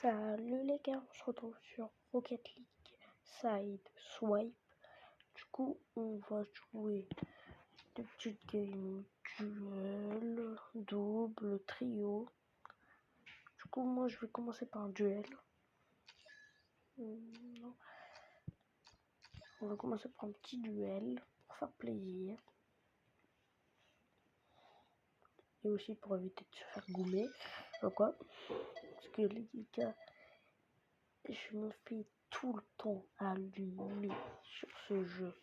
Salut les gars, on se retrouve sur Rocket League Side Swipe. Du coup, on va jouer des petites games duel, double, trio. Du coup, moi je vais commencer par un duel. Non. On va commencer par un petit duel pour faire plaisir. Et aussi pour éviter de se faire goumer. Pourquoi? Parce que les gars, je me fais tout le temps allumer sur ce jeu.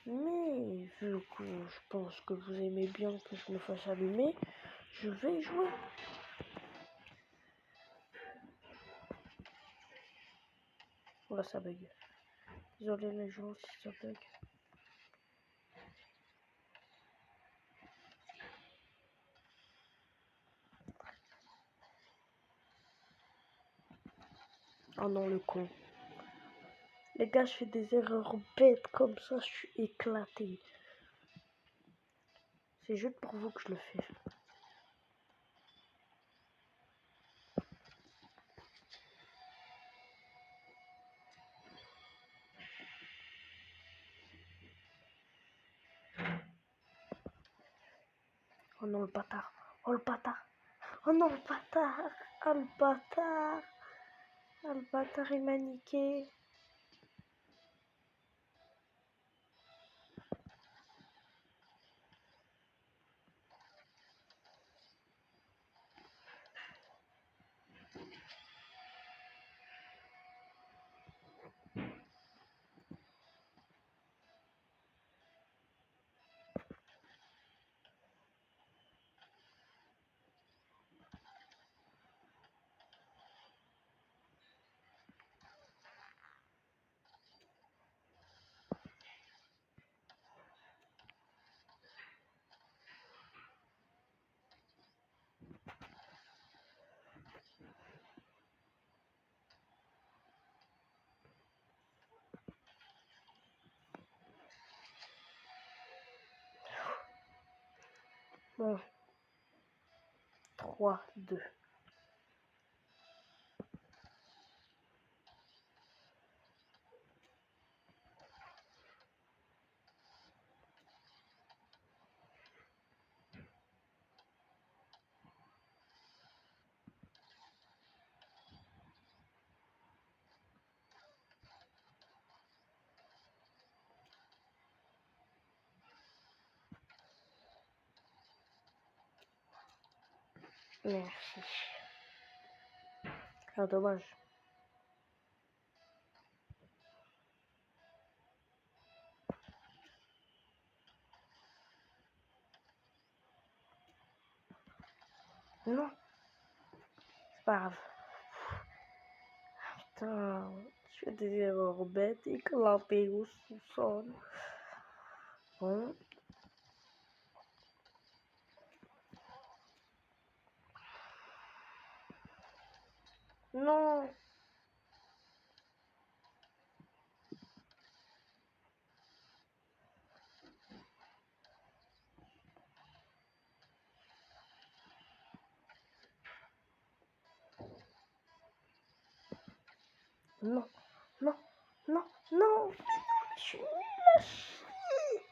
Mais vu que je pense que vous aimez bien que je me fasse allumer, je vais jouer. Voilà, ça bug. Désolé les gens si ça bug. Oh non, le con. Les gars, je fais des erreurs bêtes comme ça, je suis éclaté. C'est juste pour vous que je le fais. Oh non, le bâtard. Oh le bâtard. Oh non, le bâtard. Oh le bâtard. Oh le bâtard, il m'a niqué. Bon. 3-2. Merci. Ah, dommage. Non, c'est pas grave. Putain, je fais des erreurs bêtes et clampé au sous-sol. Bon. Non. Non, non, non, non. Je suis nulle à chier.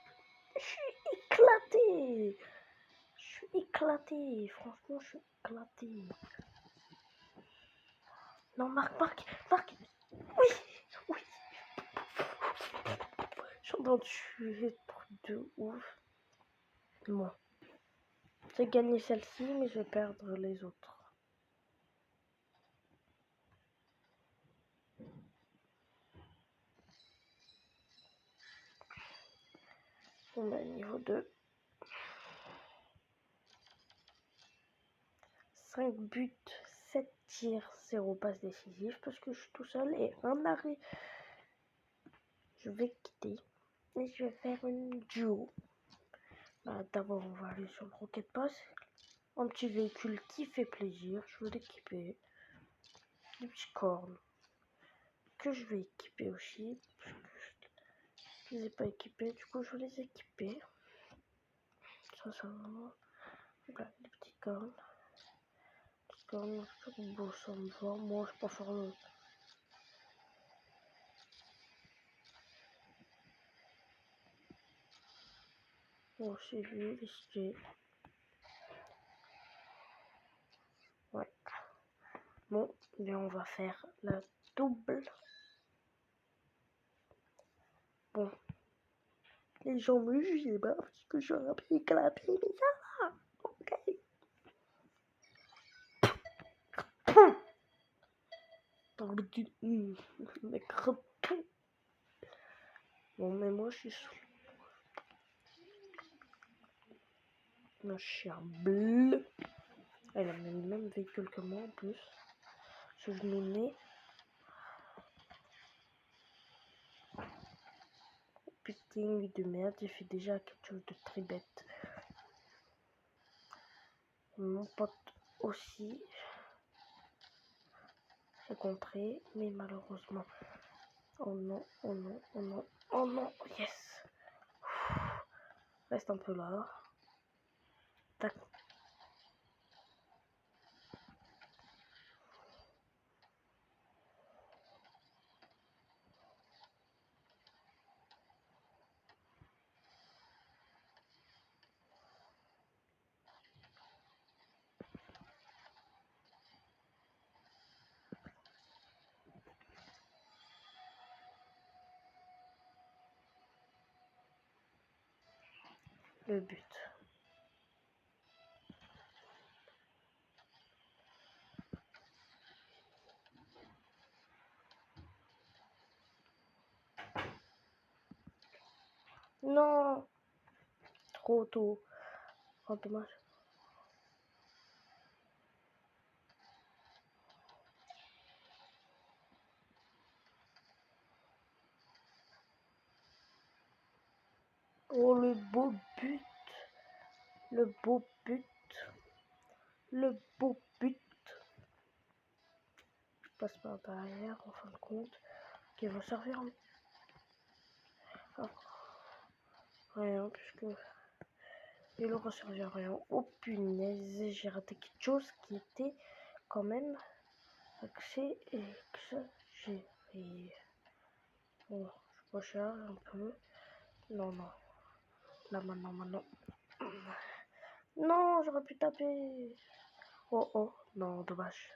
Je suis éclaté. Je suis éclaté. Franchement, je suis éclaté. Non, Marc, Marc, Marc. Oui, oui. Je suis en train de tuer truc de ouf. Bon. J'ai gagné celle-ci, mais je vais perdre les autres. On a niveau 2. 5 buts, 7 tirs, 0 passe décisive parce que je suis tout seul et un arrêt. Je vais quitter et je vais faire une duo. Bah, d'abord, on va aller sur le Rocket Pass. Un petit véhicule qui fait plaisir. Je veux l'équiper. Des petits cornes que je vais équiper aussi. Parce que je les ai pas équipés. Du coup, je vais les équiper. Ça vraiment. Voilà, des petits cornes. Comme beau, ça me va. Moi, je préfère le... Oh, c'est lui, il est stylé. Ouais. Bon, bien, on va faire la double. Bon. Les gens me jugent pas parce que j'aurais pu éclater, mais ça va. Ok. T'as envie de... Mais creux. Bon, mais moi, je suis sous un chien bleu. Elle a le même véhicule que moi en plus. Ce genou nez. Putain de merde, j'ai fait déjà quelque chose de très bête. Mon pote aussi. J'ai contré, mais malheureusement. Oh non, oh non, oh non, oh non, yes. Reste un peu là. Tac. Le but. Non, trop tôt. Oh, dommage. Oh, le beau but. Le beau but. Le beau but. Je passe par derrière en fin de compte. Qui va servir. Ah, rien, puisque il aura servi à rien. Oh punaise, j'ai raté quelque chose qui était quand même axé et exagéré. Bon, je recharge un peu. Non, non. Là, maintenant, maintenant. Non, j'aurais pu taper. Oh, oh, non, dommage.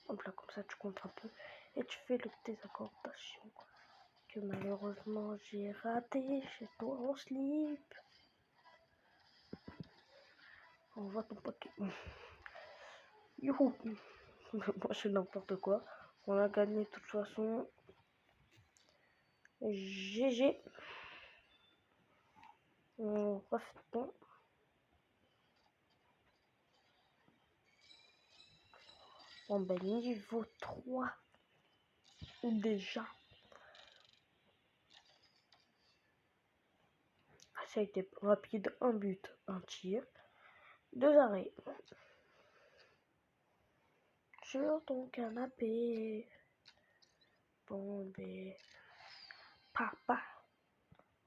Hop là, comme ça, tu comptes un peu. Et tu fais le désaccordation que malheureusement j'ai raté chez toi en slip. On voit ton pote. Youhou. Moi, je fais n'importe quoi. On a gagné de toute façon. GG. On refait bon. Bon ben niveau 3 déjà. Ça a été rapide, un but, un tir, 2 arrêts. Sur ton canapé. Bon ben papa.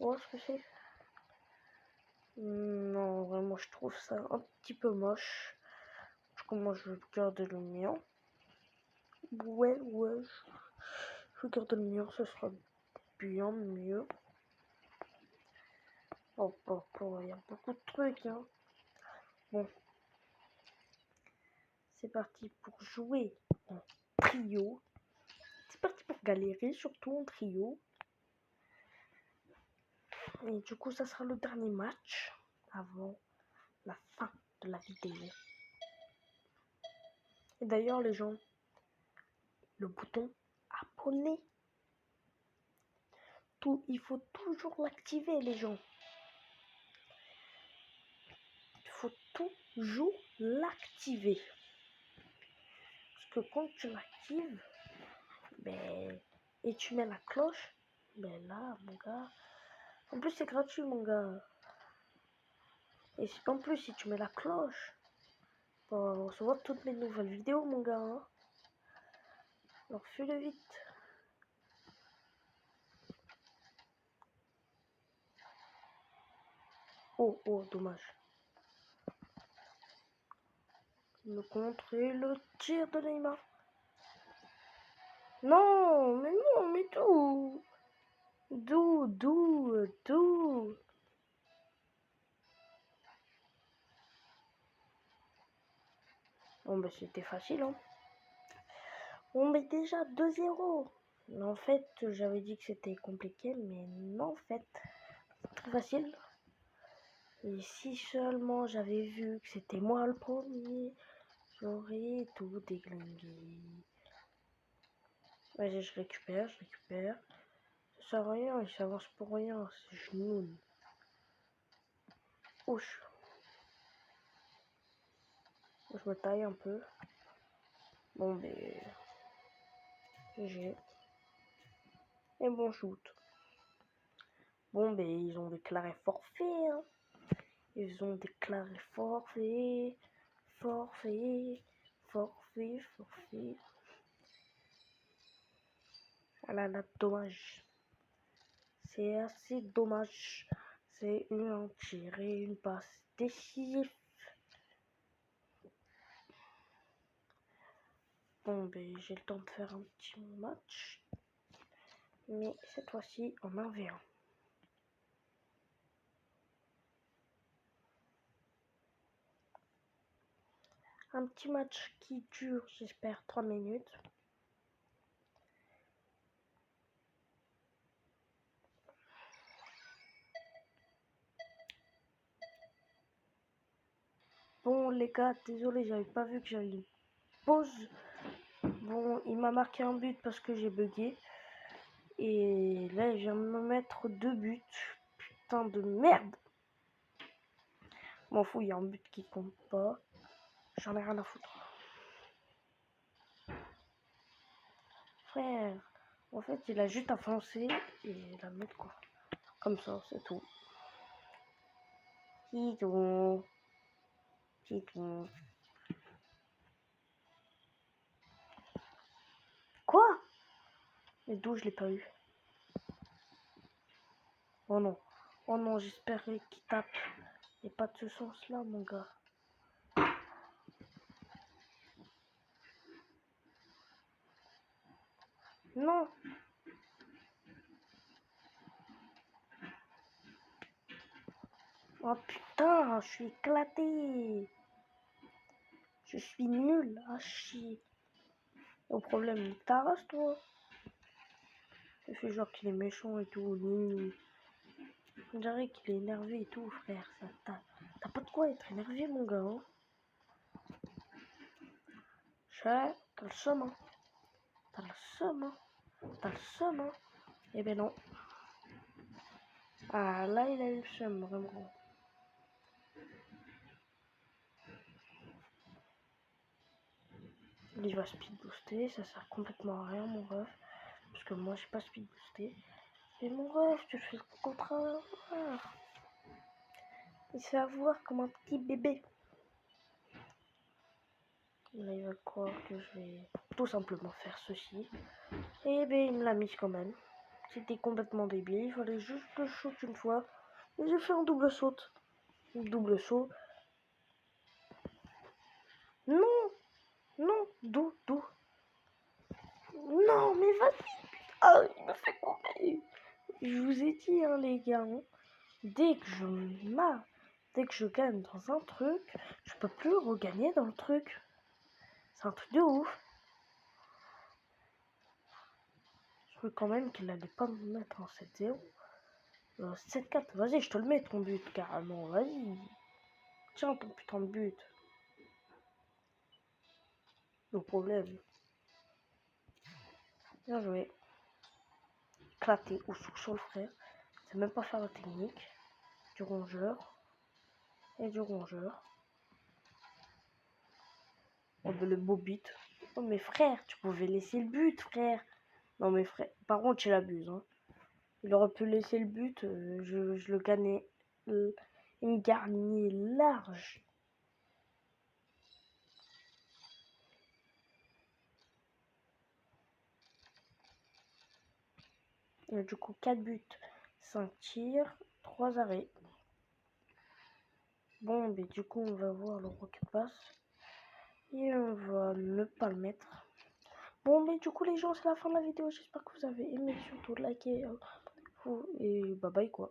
Oh ce que c'est. Non vraiment je trouve ça un petit peu moche. Comment je vais garder le mien. Ouais, je vais garder le mien, ce sera bien mieux. Oh, il y a beaucoup de trucs, hein. Bon, c'est parti pour jouer en trio. C'est parti pour galérer, surtout en trio. Et du coup, ça sera le dernier match avant la fin de la vidéo. Et d'ailleurs, les gens, le bouton abonner. Il faut toujours l'activer, les gens. Il faut toujours l'activer. Parce que quand tu l'actives, ben, et tu mets la cloche, ben là, mon gars. En plus, c'est gratuit, mon gars. Et en plus, si tu mets la cloche, pour recevoir toutes mes nouvelles vidéos, mon gars. Hein. Alors, fais-le vite. Oh, dommage. Le contre et le tir de Neymar. Non, mais d'où? D'où? Bon, bah, c'était facile, hein. On met déjà 2-0. En fait, j'avais dit que c'était compliqué, mais non, en fait, très facile. Et si seulement j'avais vu que c'était moi le premier, j'aurais tout déglingué. Vas-y, je récupère. Ça sert à rien, il s'avance pour rien, c'est genoux. Ouch. Je me taille un peu. Bon, ben, GG. Et bon shoot. Bon, ben, ils ont déclaré forfait, hein. Ils ont déclaré forfait. Ah là là, dommage. C'est assez dommage. C'est un tir et une passe décisive. Bon, ben, j'ai le temps de faire un petit match. Mais cette fois-ci, en 1v1. Un petit match qui dure, j'espère, 3 minutes. Bon, les gars, désolé, j'avais pas vu que j'avais une pause. Bon, il m'a marqué un but parce que j'ai bugué. Et là, il vient de me mettre 2 buts. Putain de merde! M'en fous, il y a un but qui compte pas. J'en ai rien à foutre. Frère, en fait, il a juste à foncer et la mettre quoi. Comme ça, c'est tout. C'est tout. Quoi? Mais d'où je l'ai pas eu? Oh non. Oh non, j'espère qu'il tape. Et pas de ce sens-là, mon gars. Non. Oh putain, je suis éclaté. Je suis nul à chier. Au problème, t'arraches toi. Il fait genre qu'il est méchant et tout. On dirait qu'il est énervé et tout, frère. T'as pas de quoi être énervé, mon gars. Hein. T'as le seum, hein. T'as le seum, hein. Eh ben non. Ah, là, il a eu le seum, vraiment. Il va speed booster, ça sert complètement à rien, mon ref. Parce que moi, j'ai pas speed boosté. Et mon ref, tu fais le contraire. Il se fait avoir comme un petit bébé. Là, il va croire que je vais tout simplement faire ceci. Et ben, il me l'a mise quand même. C'était complètement débile. Il fallait juste que je saute une fois. Et j'ai fait un double saut. Double saut. Non, non, d'où? Non, mais vas-y. Ah, il me fait couper. Je vous ai dit, hein, les gars. Hein, dès que je gagne dans un truc, je peux plus regagner dans le truc. C'est un truc de ouf. Je crois quand même qu'il allait pas me mettre en 7-0. 7-4, vas-y, je te le mets ton but, carrément, vas-y. Tiens ton putain de but. Le problème. Bien joué. Éclaté ou sur le frère. C'est même pas faire la technique. Du rongeur. Et du rongeur. Oh, ben, le beau but. Oh, mais frère, tu pouvais laisser le but, frère. Non, mais frère, par contre, il abuse. Hein. Il aurait pu laisser le but. Je le gagnais. Une garnie large. Et du coup, 4 buts, 5 tirs, 3 arrêts. Bon, mais du coup, on va voir le rocket pass. Et on va ne pas le mettre. Bon, mais du coup, les gens, c'est la fin de la vidéo. J'espère que vous avez aimé. Surtout, likez. Et bye bye, quoi.